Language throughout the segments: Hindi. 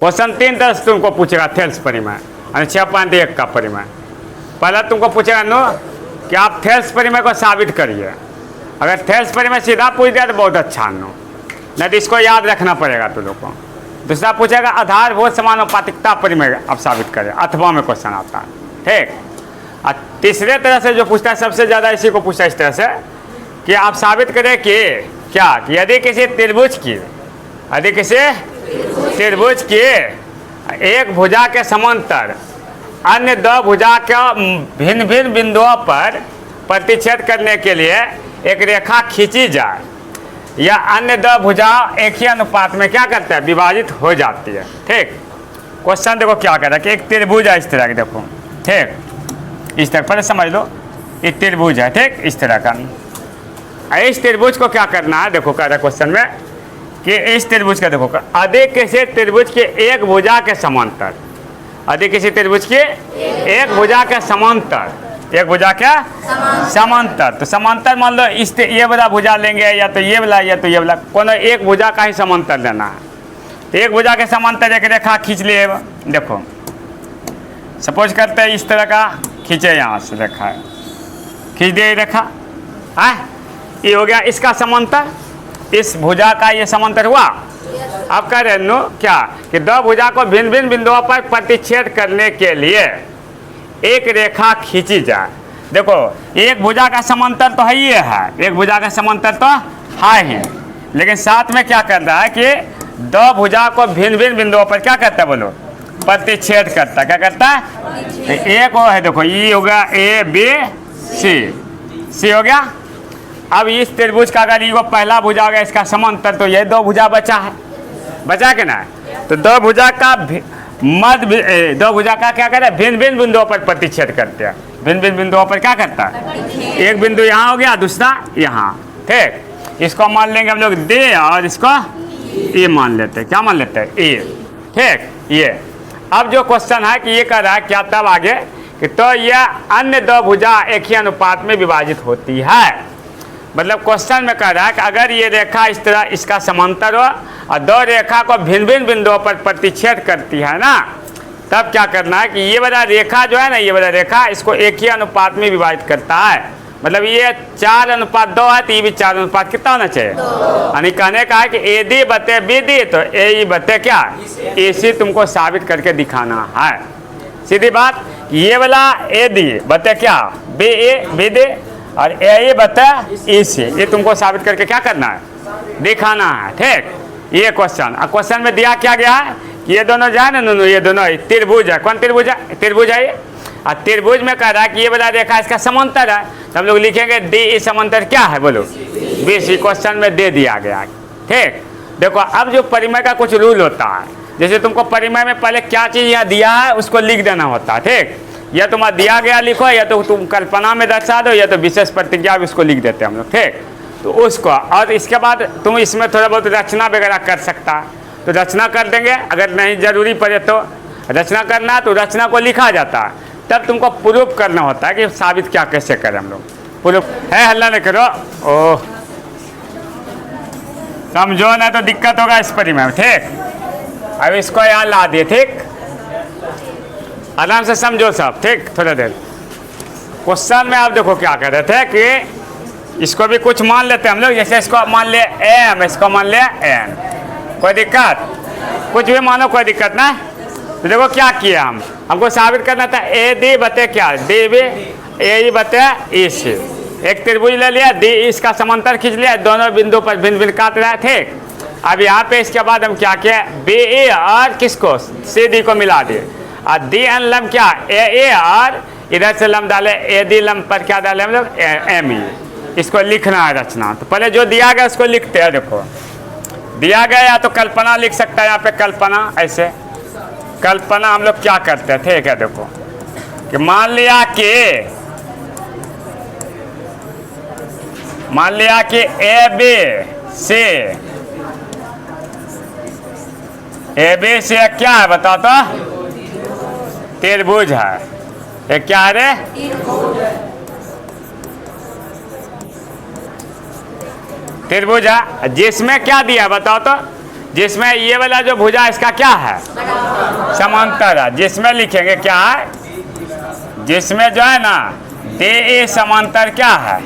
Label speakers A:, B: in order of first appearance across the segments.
A: क्वेश्चन 3 तरह से तुमको पूछेगा थेल्स परिमेय यानी 6.1 का परिमेय। पहला तुमको पूछेगा नो कि आप थेल्स परिमेय को साबित करिए। अगर थेल्स परिमेय सीधा पूछ दिया तो बहुत अच्छा नो, नहीं तो इसको याद रखना पड़ेगा तुम लोग को। दूसरा पूछेगा आधारभूत समानुपातिकता परिमेय आप साबित करें, अथवा में क्वेश्चन आता है, ठीक। और तीसरे तरह से जो पूछता है सबसे ज़्यादा इसी को पूछता है इस तरह से कि आप साबित करें कि क्या कि यदि किसी त्रिभुज की एक भुजा के समांतर अन्य दो भुजा के भिन्न भिन्न बिंदुओं पर प्रतिच्छेद करने के लिए एक रेखा खींची जाए या अन्य दो भुजा एक ही अनुपात में क्या करता है विभाजित हो जाती है, ठीक। क्वेश्चन देखो क्या कह रहा है कि एक त्रिभुज है इस तरह के, देखो ठीक, इस तरह पहले समझ लो, एक त्रिभुज है, ठीक, इस तरह का। इस त्रिभुज को क्या करना है, देखो कह रहा है क्वेश्चन में कि इस त्रिभुज का देखो यदि किसी त्रिभुज के एक भुजा के समांतर, यदि किसी त्रिभुज के एक भुजा के समांतर, एक भुजा के समांतर, तो समांतर मान लो इस ये वाला भुजा लेंगे या तो ये वाला या तो ये वाला, कोनो एक भुजा का ही समांतर लेना है। तो एक भुजा के समांतर एक रेखा खींच लिए, देखो सपोज करते हैं इस तरह का खींचे, यहाँ से रेखा है, खींच दिए रेखा है, ये हो गया इसका समांतर, इस भुजा का ये समांतर हुआ। अब कह रहे नो क्या कि दो भुजा को भिन्न भिन्न बिंदुओं पर प्रतिच्छेद करने के लिए एक रेखा खींची जाए। देखो एक भुजा का समांतर तो है ही है, एक भुजा का समांतर तो है ही, लेकिन साथ में क्या कर रहा है कि दो भुजा को भिन्न भिन्न बिंदुओं पर क्या करता है बोलो, प्रतिच्छेद करता है। क्या करता है, एक वो है, देखो ये हो गया ए बी सी हो गया। अब इस त्रिभुज का अगर ये पहला भुजा हो गया इसका समांतर, तो ये दो भुजा बचा है, बचा के ना, तो दो भुजा का दो भुजा का क्या करता है भिन्न भिन्न बिंदुओं पर प्रतिच्छेद करते हैं। भिन्न भिन्न बिंदुओं पर क्या करता है, एक बिंदु यहाँ हो गया, दूसरा यहाँ, ठीक। इसको मान लेंगे हम लोग दे और इसको ए मान लेते हैं, क्या मान लेते हैं ए, ठीक। ये अब जो क्वेश्चन है कि ये कह रहा है क्या तब आगे कि तो यह अन्य दो भुजा एक ही अनुपात में विभाजित होती है। मतलब क्वेश्चन में कह रहा है कि अगर ये रेखा इस तरह इसका समांतर हो और दो रेखा को भिन्न भिन्न बिंदुओं पर प्रतिच्छेद करती है ना, तब क्या करना है कि ये वाला रेखा जो है ना, ये वाला रेखा इसको एक ही अनुपात में विभाजित करता है। मतलब ये 4:2 है, तो ये भी 4 कितना होना चाहिए, यानी कहने का है कि ए डी बते बी डी, तो ए बते क्या ए सी तुमको साबित करके दिखाना है। सीधी बात, ये वाला ए डी बते क्या बी ए बी डी और ए बता ए सी, ये तुमको साबित करके क्या करना है, दिखाना है, ठीक। ये क्वेश्चन में दिया क्या गया है कि ये दोनों जो है ना, ये दोनों त्रिभुज है। कौन त्रिभुज है, त्रिभुज है ये। और त्रिभुज में कह रहा है कि ये वाला रेखा इसका समांतर है, तो हम लोग लिखेंगे डी ई समांतर क्या है बोलो बी सी, क्वेश्चन में दे दिया गया, ठीक। देखो अब जो परिमेय का कुछ रूल होता है, जैसे तुमको परिमेय में पहले क्या चीज़ यहाँ दिया है उसको लिख देना होता है, ठीक। या तुम्हारा दिया गया लिखो, या तो तुम कल्पना में दर्शा दो, या तो विशेष प्रतिज्ञा उसको लिख देते हैं हम लोग, ठीक। तो उसको और इसके बाद तुम इसमें थोड़ा बहुत रचना वगैरह कर सकता है, तो रचना कर देंगे। अगर नहीं जरूरी पड़े तो रचना करना है तो रचना को लिखा जाता है, तब तुमको प्रूफ करना होता है कि साबित क्या कैसे करें हम लोग। प्रूफ है, हल्ला नहीं करो, ओह समझो ना तो दिक्कत होगा इस परिमेय में, ठीक। अब इसको यहाँ ला दिए, ठीक, आराम से समझो सब, ठीक। थोड़ा देर क्वेश्चन में आप देखो क्या कह रहे थे कि इसको भी कुछ मान लेते हैं हम लोग, जैसे इसको मान ले एम, इसको मान ले एन, कोई दिक्कत, कुछ भी मानो कोई दिक्कत ना। तो देखो क्या किया हमको साबित करना था ए डी बते क्या डी बी ए बते ई सी। एक त्रिभुज ले लिया, डी इसका समांतर खींच लिया, दोनों बिंदु पर भिन्न भिन्न काट रहा है, ठीक। अब यहाँ पे इसके बाद हम क्या किया, बी ए और किसको सी डी को मिला दिए, और डी एन लम क्या ए और इधर से लम डाले ए डी लम पर क्या डाले हम लोग एम ई। इसको लिखना है रचना, तो पहले जो दिया गया उसको लिखते हैं। देखो दिया गया या तो कल्पना लिख सकता है, यहाँ पे कल्पना, ऐसे कल्पना हम लोग क्या करते हैं, ठीक है। देखो कि मान लिया कि ए बी से क्या है बताओ तो, त्रिभुज है। ये क्या है रे, त्रिभुज है, जिसमें क्या दिया बताओ तो जिसमें ये वाला जो भुजा इसका क्या है, समांतर है, जिसमें लिखेंगे क्या है, जिसमें जो है ना दे ए समांतर क्या है,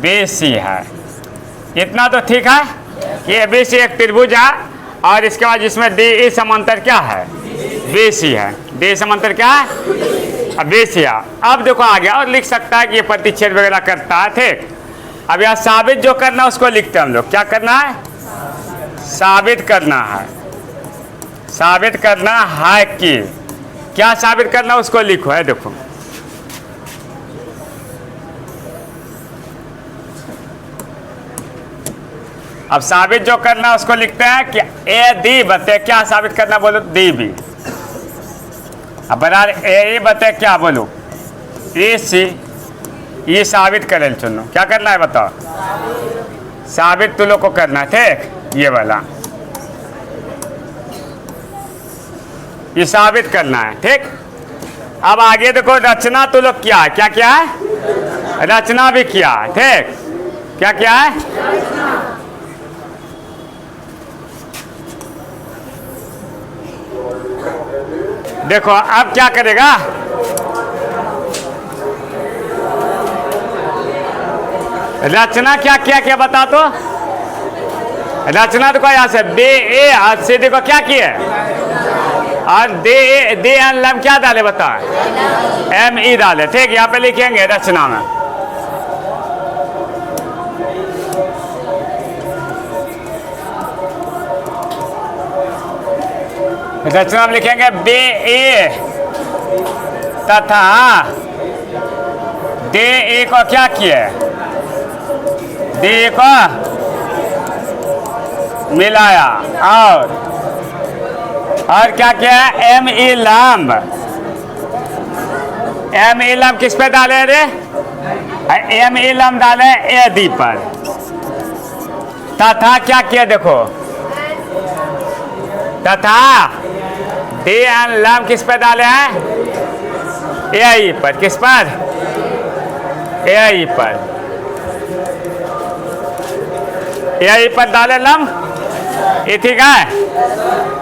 A: BC है। इतना तो ठीक है कि ABC एक त्रिभुज है और इसके बाद जिसमें दे ए समांतर क्या है, BC है। दे समांतर क्या है, BC है। अब देखो आगे और लिख सकता है कि ये प्रतिच्छेद वगैरह करता है, ठीक। अब यहाँ साबित जो करना है उसको लिखते हैं हम लोग। क्या करना है, साबित करना है। साबित करना है कि क्या साबित करना है उसको लिखो है। देखो अब साबित जो करना है उसको लिखते हैं कि ए दी बते क्या साबित करना, बोलो डी बी। अब बराबर ए बते क्या बोलो, ए सी। ये साबित करें चुनो, क्या करना है बताओ, साबित तुम लोग को करना है, ठीक। ये वाला ये साबित करना है, ठीक। अब आगे देखो रचना तो लोग क्या है, क्या क्या है, रचना भी किया है, ठीक। क्या क्या है, देखो अब क्या करेगा, रचना क्या किया, क्या बता तो, रचना देखो यहाँ से बे ए हाथ से देखो क्या किया और दे एन लम क्या डाले बता, ME डाले, ठीक। यहाँ पे लिखेंगे रचना में, रचना में लिखेंगे बे ए तथा दे ए को क्या किए, दे ए को मिलाया और क्या किया, ME लंब। ME लंब किस पे डाले रे, ME लंब डाले AD पर तथा क्या किया देखो, तथा दे एन लंब किस पे डाले हैं, AE पर। किस पर, AE पर, AE पर डाले लंब, ये ठीक है।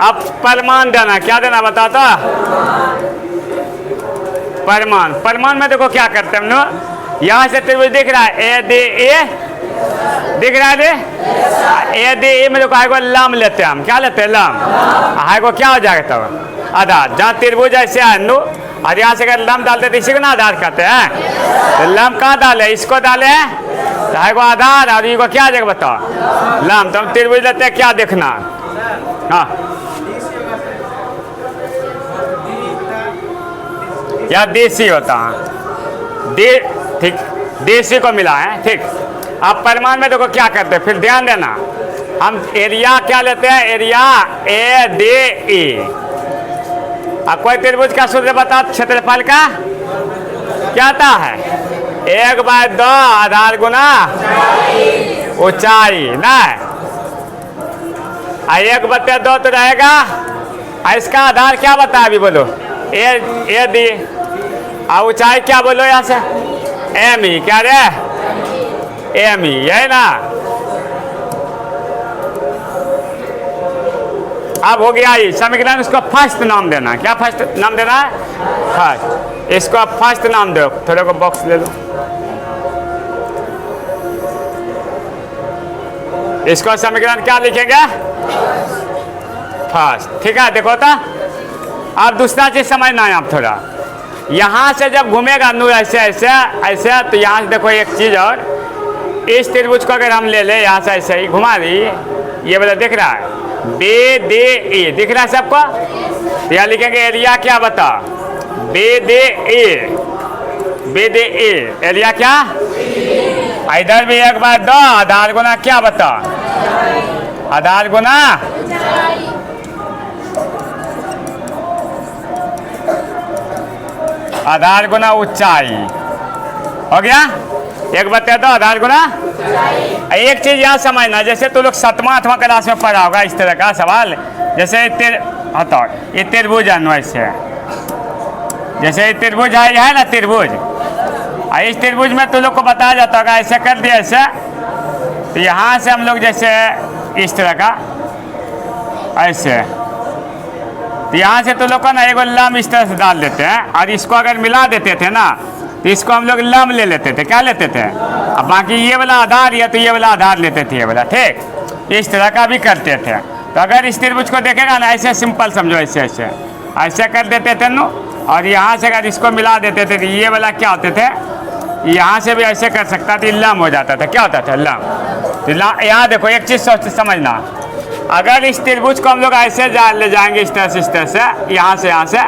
A: अब परमान देना, क्या देना बता तो, परमान। परमान में देखो क्या करते हैं हम लोग, यहाँ से त्रिभुज दिख रहा है ADA दिख रहा है, ADA में देखो आएगा लंब लेते हैं हम, क्या लेते हैं लंब, आएगा क्या हो जाएगा तब आधार। जहाँ त्रिभुज ऐसे है और यहाँ से अगर लंब डालते तो इसी को ना आधार कहते हैं, तो लंब कहाँ डाले, इसको डाले को आधार और ये को क्या जगह बताओ, लंब। तो हम त्रिभुज लेते हैं, क्या देखना, हाँ या देसी होता है, दे ठीक, देसी को मिला है, ठीक। अब परिमाण में देखो क्या करते हैं, फिर ध्यान देना, हम एरिया क्या लेते हैं, एरिया ADE। अब कोई त्रिभुज का सूत्र बता, क्षेत्रफल का क्या आता है, 1/2 आधार गुना ऊंचाई ना, 1/2 तो रहेगा, इसका आधार क्या बता अभी बोलो, AD। और ऊंचाई क्या बोलो यहाँ से, ME। क्या रे, ME है ना। अब हो गया ये समीकरण, इसको फर्स्ट नाम देना, क्या फर्स्ट नाम देना है, फर्स्ट। इसको फर्स्ट नाम दो, थोड़े को बॉक्स ले लो, इसको समीकरण क्या लिखेंगे, फर्स्ट, ठीक है। देखो तो अब दूसरा चीज समझना है आप थोड़ा, यहाँ से जब घूमेगा नू ऐसे ऐसे ऐसे, तो यहाँ से देखो एक चीज और, इस त्रिभुज को अगर हम ले ले यहाँ से ऐसे ही घुमा दी, ये वाला दिख रहा है BDE, दिख रहा है सबको, यहाँ लिखेंगे एरिया क्या बता, BDE, BDE एरिया क्या, इधर भी 1/2 आधार गुना क्या बता, आधार गुना आधार गुना ऊंचाई, हो गया 1/2 आधार गुना। एक चीज यहाँ समझना, जैसे तो लोग 7वां 8वां क्लास में पढ़ा होगा इस तरह का सवाल, जैसे ये त्रिभुज है, जैसे त्रिभुज है ना त्रिभुज, इस त्रिभुज में तो लोग को बताया जाता होगा ऐसे कर दिया ऐसे, तो यहाँ से हम लोग जैसे इस तरह का ऐसे। तो यहाँ से तो लोग को ना एगो लम इस तरह से डाल देते हैं, और इसको अगर मिला देते थे ना तो इसको हम लोग लम ले लेते थे। क्या लेते थे? अब बाकी ये वाला आधार या तो ये वाला आधार लेते थे, ये वाला। ठीक, इस तरह का भी करते थे। तो अगर इस त्रिभुज को देखेगा ना, ऐसे सिंपल समझो, ऐसे ऐसे ऐसे कर देते थे नो, और यहाँ से अगर इसको मिला देते थे तो ये वाला क्या होते थे, यहाँ से भी ऐसे कर सकता था, लम हो जाता था। क्या होता था? लम। तो यहाँ देखो एक चीज़ समझना, अगर इस त्रिभुज को हम लोग ऐसे ले जाएंगे इस तरह से, इस तरह से, यहाँ से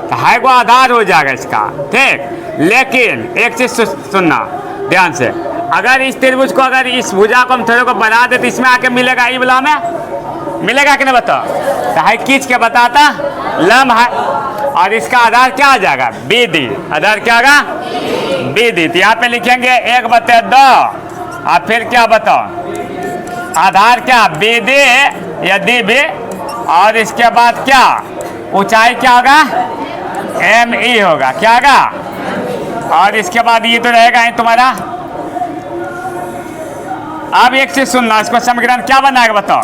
A: तो है वो आधार हो जाएगा इसका। ठीक, लेकिन एक चीज़ सुनना ध्यान से, अगर इस त्रिभुज को, अगर इस भुजा को हम थोड़े को बढ़ा दे तो इसमें आके मिलेगा, ई वाला में मिलेगा कि नहीं बताओ? तो है खींच के बताता, लम है, और इसका आधार क्या आ जाएगा? BD। आधार क्या होगा? BD। तो यहाँ पे लिखेंगे 1/2, और फिर क्या बताओ? आधार क्या? BD या DB, और इसके बाद क्या? ऊंचाई क्या होगा? ME होगा। क्या होगा? और इसके बाद ये तो रहेगा ही तुम्हारा। अब एक चीज सुनना, इसको समीकरण क्या बनाएगा बताओ?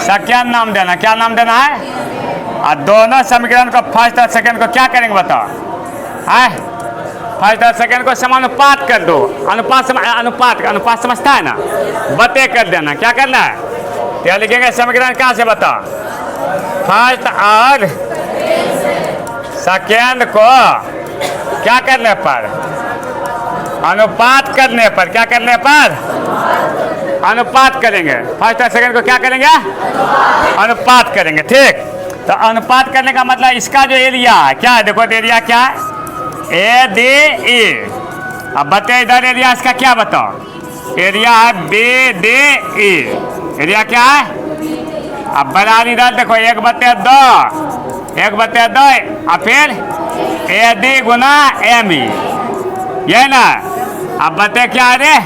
A: संख्यान नाम देना। क्या नाम देना है? और दोनों समीकरण को फर्स्ट और सेकंड को क्या करेंगे बताओ? है, फर्स्ट और सेकंड को समानुपात कर दो। अनुपात समझता है ना? बते कर देना। क्या करना है? क्या लिखेंगे समीकरण कहाँ से बताओ? फर्स्ट और सेकंड को क्या करने पर? अनुपात करने पर। क्या करने पर? अनुपात करेंगे। फर्स्ट और सेकंड को क्या करेंगे? अनुपात करेंगे। ठीक, तो अनुपात करने का मतलब इसका जो एरिया है क्या है? देखो एरिया क्या है? ADE। अब बताइए इधर एरिया इसका क्या बताओ? एरिया है BDE। एरिया क्या है? अब बना इधर देखो 1/2 और फिर AD गुना ME, ये ना। अब बते क्या है?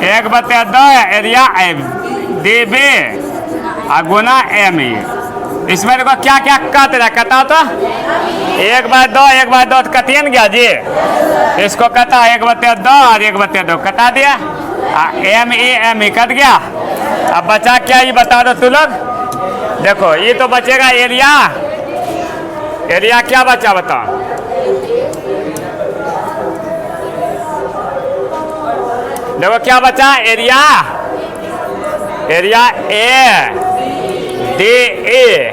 A: 1/2 एरिया DB और गुना ME। इसमें देखो क्या क्या कट रहा, कटा तो 1/2 तो कटिए न गया जी। इसको कटा 1/2 और 1/2 कटा दिया, ME कट गया। अब बचा क्या ये बता दो तू लोग। देखो ये तो बचेगा एरिया। एरिया क्या बचा बताओ? देखो क्या बचा? Area ADE।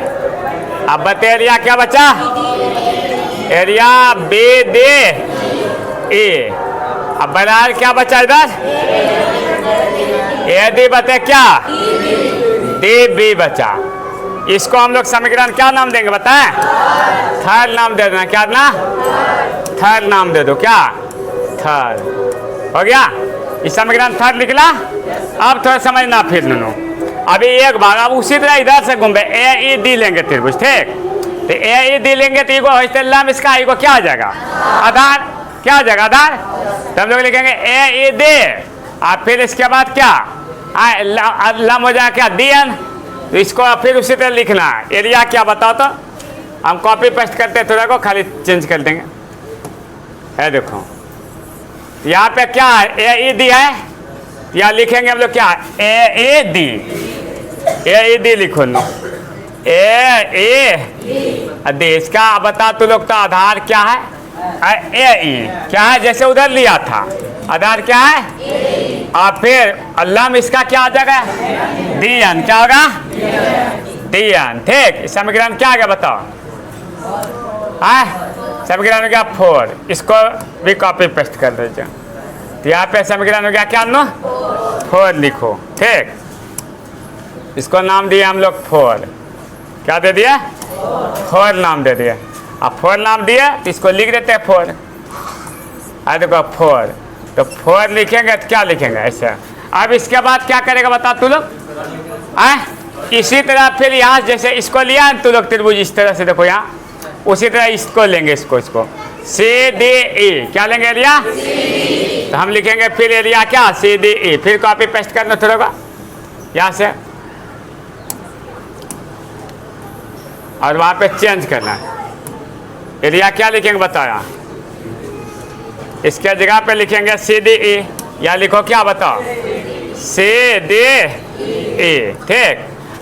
A: अब बता एरिया क्या बचा? Area BDE। अब बराबर क्या बचा इधर? AD बते क्या? DB बचा। इसको हम लोग समीकरण क्या नाम देंगे बताएं? थर्ड नाम दे देना। क्या ना? थर्ड नाम दे दो। क्या? थर्ड हो गया। इस समीकरण थर्ड निकला। अब थोड़ा समझना फिर नो, अभी एक भाग। अब उसी तरह इधर से घूमे AED लेंगे त्रिभुज। ठीक, तो AED लेंगे तो इको लम इसका इको क्या आ जाएगा? आधार। क्या आ जाएगा? आधार। तो हम लोग लिखेंगे AED, और फिर इसके बाद क्या? लम हो जाएगा क्या? DN। तो इसको फिर उसी तरह लिखना है। एरिया क्या बताओ तो? हम कॉपी पेस्ट करते थोड़ा को खाली चेंज कर देंगे। है देखो यहाँ पे क्या है? AED है। यहाँ लिखेंगे हम लोग क्या? AED लिखो लो। AED। इसका बता तो लोग तो आधार क्या है? AE क्या है? जैसे उधर लिया था आधार क्या है? और फिर लम इसका क्या आ जाएगा? DN। क्या होगा? DN। ठीक, समीकरण क्या आ गया बताओ? समीकरण हो गया 4। इसको भी कॉपी पेस्ट कर दीजिए। तो यहाँ पे समीकरण हो गया क्या? 4 लिखो। ठीक, इसको नाम दिए हम लोग 4। क्या दे दिया? 4 नाम दे दिया। अब 4 नाम दिया तो इसको लिख देते हैं 4। देखो 4, तो 4 लिखेंगे तो क्या लिखेंगे? ऐसा। अब इसके बाद क्या करेगा बता तू लोग? इसी तरह फिर यहाँ जैसे इसको लिया तू लोग त्रिभुज इस तरह से, देखो यहाँ उसी तरह इसको लेंगे। इसको CDE। क्या लेंगे? एरिया। तो हम लिखेंगे फिर एरिया क्या? CDE। फिर कॉपी पेस्ट करना थोड़ा का यहाँ से, और वहाँ पे चेंज करना है। एरिया क्या लिखेंगे बताया? इसके जगह पे लिखेंगे CDE। या लिखो क्या बताओ? CDE। ठीक,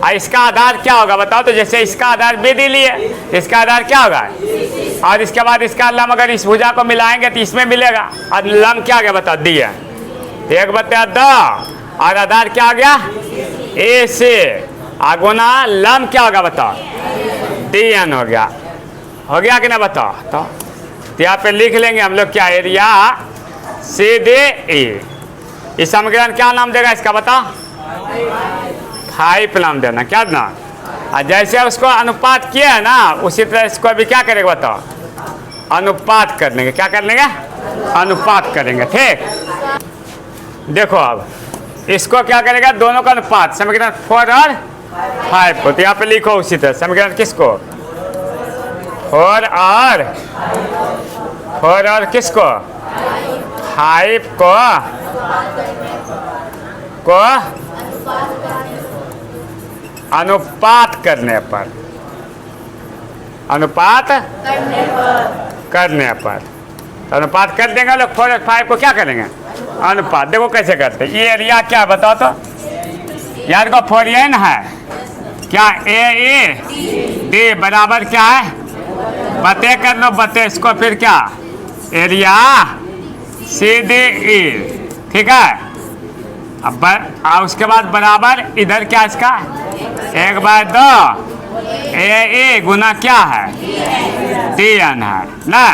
A: और इसका आधार क्या होगा बताओ? तो जैसे इसका आधार BD लिए, इसका आधार क्या होगा? और इसके बाद इसका लम अगर इस भुजा को मिलाएंगे तो इसमें मिलेगा, और लम क्या आ गया बताओ? दिया 1/2, और आधार क्या आ गया? A से आगुना लम क्या होगा बताओ? DN हो गया कि ना बताओ? तो यहाँ पे लिख लेंगे हम लोग क्या, एरिया CDE। इस समीकरण क्या नाम देगा इसका बताओ? 5 नाम देना, क्या ना? और जैसे उसको अनुपात किया है ना, उसी तरह इसको भी क्या करेंगे बताओ? अनुपात कर लेंगे। क्या कर लेंगे? अनुपात करेंगे। ठीक, देखो अब इसको क्या करेगा? दोनों का अनुपात, समीकरण 4 और 5 को। तो यहाँ पे लिखो उसी तरह समीकरण किसको? 4 और किसको? 5 को अनुपात करने पर, अनुपात करने पर तो अनुपात कर देंगे लोग। 4 और 5 को क्या करेंगे? अनुपात। देखो कैसे करते हैं। ये एरिया क्या बताओ तो? यार को 4n है क्या? AD बराबर क्या है? बते कर लो, बते इसको, फिर क्या? Area CDE। ठीक है, अब उसके बाद बराबर इधर क्या इसका? 1/2 AA गुना क्या है? DN है ना।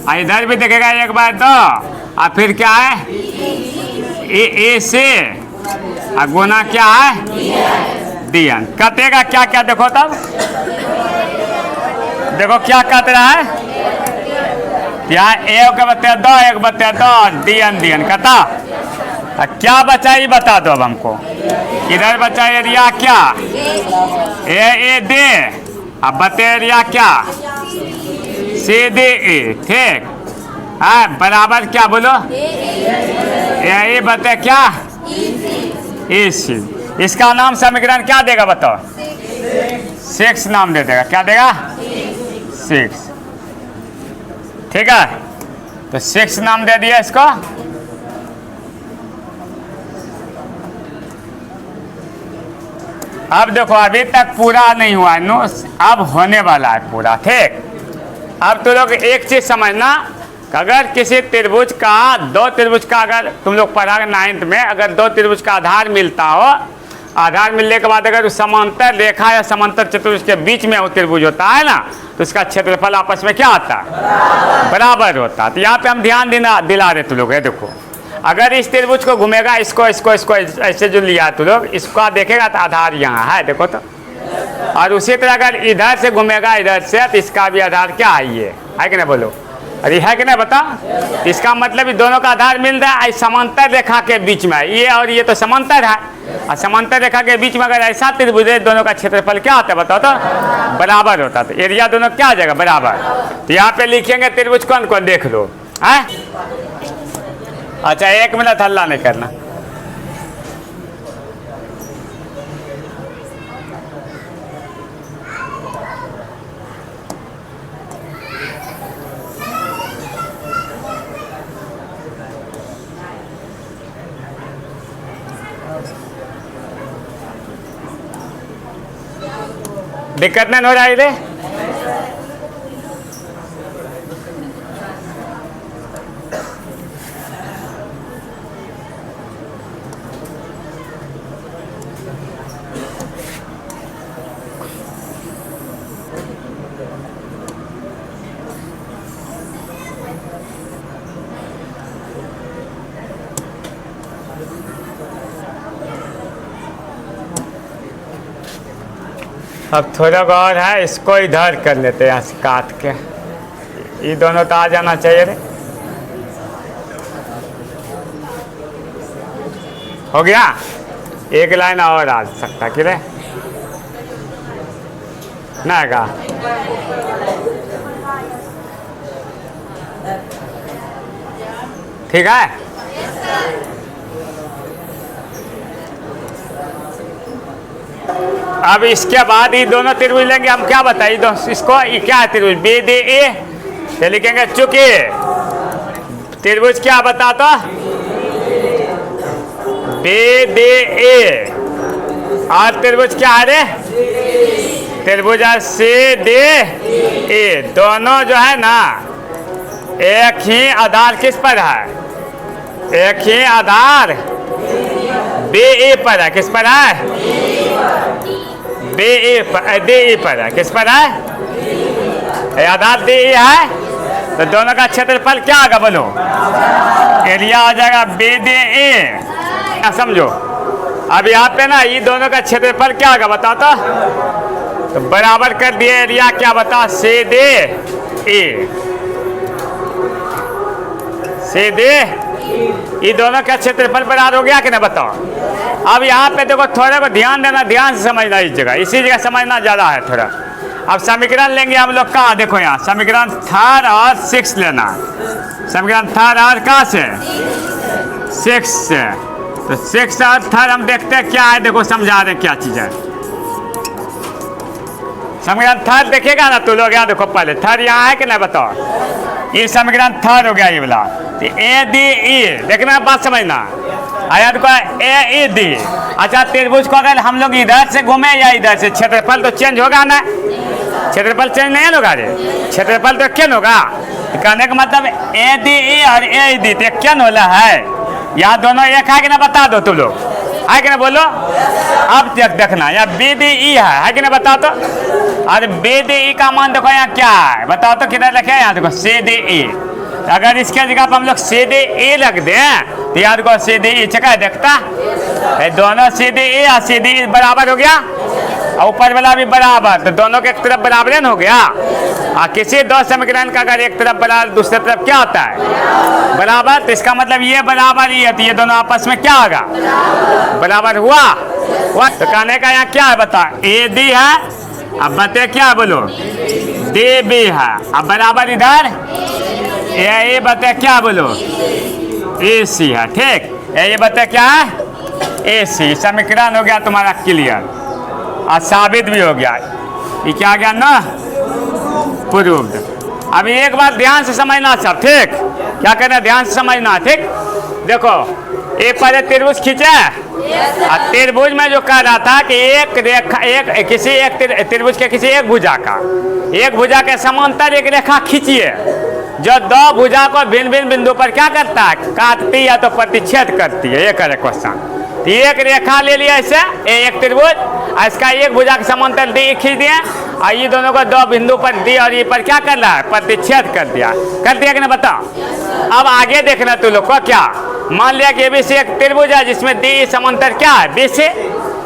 A: और इधर भी देखेगा 1/2, और फिर क्या है? A से गुना क्या है? DN। कटेगा क्या क्या देखो तब, देखो क्या कट रहा है? यहाँ 1/2 1/2 DN कटा। क्या बचा ये बता दो अब हमको। इधर बचा एरिया क्या? AD, अब बता एरिया क्या? CDE। ठीक है, बराबर क्या बोलो? ये बता क्या? EC। इसका नाम समीकरण क्या देगा बताओ? 6 नाम दे देगा। क्या देगा? 6। ठीक है, तो 6 नाम दे दिया इसको। अब देखो अभी तक पूरा नहीं हुआ है नो, अब होने वाला है पूरा। ठीक, अब तो लोग एक चीज समझना, अगर किसी त्रिभुज का, 2 त्रिभुज का, अगर तुम लोग पढ़ा 9th में, अगर 2 त्रिभुज का आधार मिलता हो, आधार मिलने के बाद अगर उस समांतर रेखा या समांतर चतुर्भुज के बीच में वो त्रिभुज होता है ना, तो इसका क्षेत्रफल आपस में क्या आता है? बराबर होता है। तो यहाँ पे हम ध्यान दिला रहे तुम लोग। है देखो, अगर इस त्रिभुज को घूमेगा, इसको ऐसे जो लिया तुम लोग, इसको देखेगा तो आधार यहाँ है, देखो तो। और उसी तरह अगर इधर से घूमेगा इधर से, तो इसका भी आधार क्या है? ये है कि नहीं बोलो? अरे है कि नहीं बता? इसका मतलब दोनों का आधार मिल रहा है समांतर रेखा के बीच में, ये और ये तो समांतर है, और समांतर रेखा के बीच में अगर ऐसा त्रिभुज है, दोनों का क्षेत्रफल क्या होता है बताओ तो? बराबर होता है। तो एरिया दोनों क्या आ जाएगा? बराबर। तो यहाँ पे लिखेंगे त्रिभुज कौन कौन, देख लो है। अच्छा 1 मिनट हल्ला नहीं करना। दिक्कत नहीं हो रहा है रे? अब थोड़ा और है, इसको इधर कर लेते हैं, यहाँ से काट के। ये दोनों तो आ जाना चाहिए रे। हो गया, एक लाइन और आ सकता कि रे ना का? ठीक है। अब इसके बाद ये दोनों त्रिभुज लेंगे हम, क्या बताइए इसको, ये क्या है त्रिभुज? BDE। तो लिखेंगे चूंकि त्रिभुज क्या बता तो? BDE और त्रिभुज क्या है रे? त्रिभुज सी डी ई, दोनों जो है ना एक ही आधार किस पर है? एक ही आधार बी ई पर है। किस पर है? बी ई पर, डी ई पर है। किस पर है? आधार डी ई है, तो दोनों का क्षेत्रफल क्या होगा बोलो? एरिया आ जाएगा बी डी ई। समझो अब यहाँ पे ना ये दोनों का क्षेत्रफल क्या होगा बताओ तो बराबर कर दिए एरिया क्या बताओ? C D E. C D ये दोनों का क्षेत्रफल बराबर हो गया कि नहीं बताओ? अब यहाँ पे देखो थोड़ा को ध्यान देना, ध्यान से समझना इस जगह, इसी जगह समझना ज़्यादा है थोड़ा। अब समीकरण लेंगे हम लोग कहाँ? देखो यहाँ समीकरण 3 और 6 लेना। समीकरण 3 और कहाँ से? 6 से। तो 6 और 3 हम देखते हैं क्या है। देखो समझा रहे क्या चीज़ है। समीकरण 3 देखेगा ना तो लोग यहाँ देखो पहले 3 यहाँ है कि नहीं बताओ? ये समीकरण 3 हो गया ये वाला। तो ए डी ई देखना, बात समझना। आया देखो ए ई डी। अच्छा त्रिभुज को अगर हम लोग इधर से घूमे या इधर से, क्षेत्रफल तो चेंज होगा ना? क्षेत्रफल चेंज नहीं होगा रे, क्षेत्रफल तो क्या होगा? कहने का मतलब ए डी ई और ए डी तो क्या होला है? यहाँ दोनों एक है कि ना बता दो तुम लोग, है कि ना बोलो? अब देखना यहाँ बी डी ई है कि ना बताओ तो? और बी डी ई का मान देखो यहाँ क्या है बताओ तो? किधर रखे? यहाँ देखो सी डी ई। अगर इसके जगह पर हम लोग सी डी ई रख दें तो याद को सी डी ई चका देखता है, दोनों सी डी ई और सी डी ई बराबर हो गया, और ऊपर वाला भी बराबर, तो दोनों के एक तरफ बराबर हो गया। और किसी दो समीकरण का अगर एक तरफ बराबर दूसरे तरफ क्या होता है? बराबर। तो इसका मतलब ये बराबर ही है, तो ये दोनों आपस में क्या होगा? बराबर हुआ। तो कहने का यहाँ क्या है बता? ए डी है, अब बते क्या बोलो? डी बी है। अब बराबर इधर ये बता क्या बोलो? ए सी है। ठीक, ये बता क्या है? ए सी। समीकरण हो गया तुम्हारा क्लियर और साबित भी हो गया। ये क्या गया ना? प्रूव्ड। अभी एक बात ध्यान से समझना सब, ठीक? क्या कहना? ध्यान से समझना, ठीक? देखो एक पहले त्रिभुज खींचे और त्रिभुज में जो कह रहा था कि एक रेखा एक किसी एक त्रिभुज के किसी एक भुजा का, एक भुजा के समांतर एक रेखा खींचिए जो दो भुजा को भिन्न भिन्न बिंदु पर क्या करता है? काटती या तो प्रतिच्छेद करती है। ये करे क्वेश्चन। तो एक रेखा ले लिया ऐसे, एक त्रिभुज, इसका एक भुजा के समांतर डी खींच दिया और ये दोनों को दो बिंदु पर डी और ई पर क्या कर रहा है? प्रतिच्छेद कर दिया कि नहीं बताओ? अब आगे देखना तू लोग को क्या, मान लिया कि बी सी एक त्रिभुज है जिसमें डी समांतर क्या है? B C.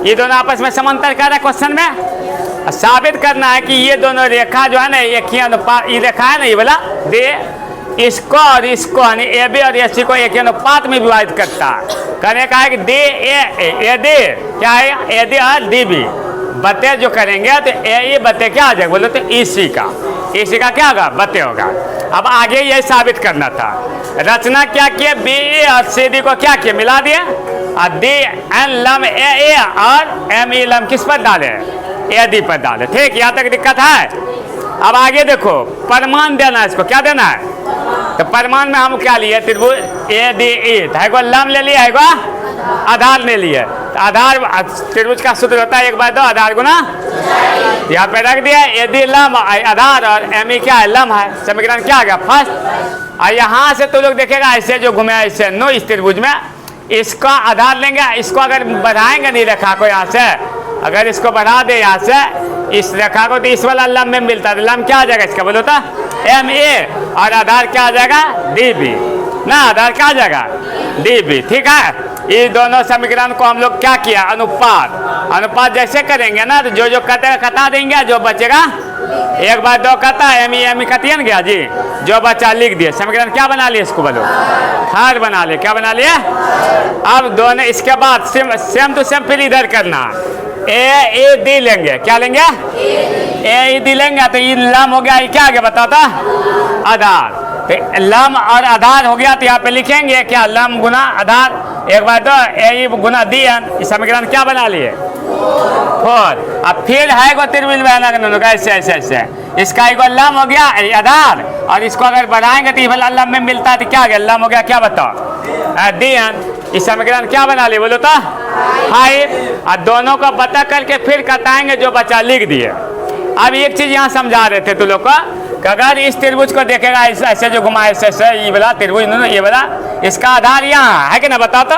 A: ये दोनों आपस में समांतर कर रहा है क्वेश्चन में। साबित करना है कि ये दोनों रेखा जो है ना एक ही अनुपात, ये रेखा है ना ये वाला दे, इसको और इसको यानी ए बी और ए सी को एक ही अनुपात में विभाजित करता है। कहने का है कि डी ए डी क्या है? ए डी और डी बी बते जो करेंगे तो ए बते क्या आ जाएगा बोलो तो? ई सी का। ई सी का क्या होगा? बते होगा। अब आगे यही साबित करना था। रचना क्या किया? बी ए और सी डी को क्या किया? मिला दिया और डी एन लम ए और एम ई लम किस पर डाले? ए डी पर डाले। ठीक, यहाँ तक दिक्कत है? अब आगे देखो परिमाण देना है इसको, क्या देना है? तो परिमाण में हम क्या लिए? त्रिभुज ए डी ई, है लम ले लिया, है आधार ले लिए। तो आधार त्रिभुज का सूत्र होता है 1/2 आधार गुना, यहाँ पे रख दिया ए डी लम आधार और एम ई क्या है? लम है। समीकरण क्या आ गया? फर्स्ट। और यहाँ से तो लोग देखेगा ऐसे जो घूमे ऐसे नो इस त्रिभुज में, इसका आधार लेंगे, इसको अगर बढ़ाएंगे नहीं रेखा को यहाँ से, अगर इसको बढ़ा दे यहाँ से इस रेखा को तो इस वाला लम में मिलता है, लम क्या आ जाएगा इसका बोलो तो? एम ए और आधार क्या आ जाएगा? डी बी ना, आधार क्या आ जाएगा? D B. ठीक है, ये दोनों समीकरण को हम लोग क्या किया? अनुपात। अनुपात जैसे करेंगे ना तो जो जो कटेगा कटा देंगे, जो बचेगा 1/2 कटा, एम ई कटिए ना गया जी, जो बचा लिख दिए। समीकरण क्या बना लिए इसको बोलो? थर्ड बना लिए। क्या बना लिए? अब दोनों इसके बाद सेम टू सेम फिर इधर करना, ए डी लेंगे। क्या लेंगे? ए डी लेंगे तो ये लम हो गया, ये क्या आ गया बताओ तो? आधार। तो लम और आधार हो गया तो यहाँ पे लिखेंगे क्या? लम गुना आधार 1/2 ए गुना डी एन। इस समीकरण क्या बना लिए? 4। अब फिर है को त्रिभुज में ऐसे ऐसे ऐसे, इसका एक लम हो गया आधार और इसको अगर बढ़ाएंगे तो ये लम में मिलता है तो क्या हो गया? लम हो गया क्या बताओ? D N. इस समीकरण क्या बना लिए बोलो तो? 5 और दोनों को बता करके फिर कटाएंगे जो बच्चा लिख दिए। अब एक चीज़ यहाँ समझा रहे थे तुम लोग को कि अगर इस त्रिभुज को देखेगा ऐसे ऐसे जो घुमा ऐसे ऐसे ये वाला त्रिभुज ये वाला इसका आधार यहाँ है कि ना बताओ तो,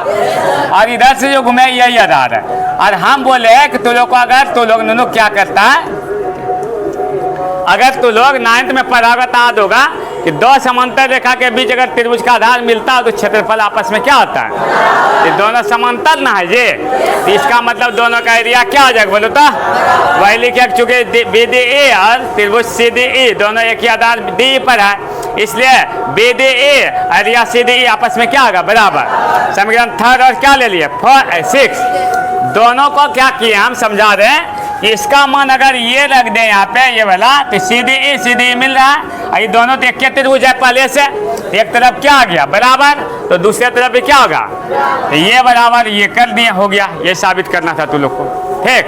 A: और इधर से जो घूमे यही आधार है। और हम बोले कि तू लोग को अगर तू लोग क्या करता है, अगर तू लोग 9th में पढ़ा होगा तो याद होगा कि दो समांतर रेखा के बीच अगर त्रिभुज का आधार मिलता है तो क्षेत्रफल आपस में क्या होता है, ये दोनों समांतर ना है ये, तो इसका मतलब दोनों का एरिया क्या हो जाएगा बोलो तो, वही लिखे चूंकि BDE और त्रिभुज CDE दोनों एक ही आधार D पर है, इसलिए BDE एरिया CDE आपस में क्या होगा बराबर। समीकरण 3 और क्या ले लिए 6, दोनों को क्या किए हम समझा रहे हैं कि इसका मान अगर ये रख दें यहाँ पे ये वाला तो CDE मिल रहा है, और ये दोनों तो एक के त्रिभुज है पहले से, एक तरफ क्या आ गया बराबर तो दूसरे तरफ भी क्या होगा, तो ये बराबर ये कर दिए हो गया, ये साबित करना था तुम लोग को। ठीक।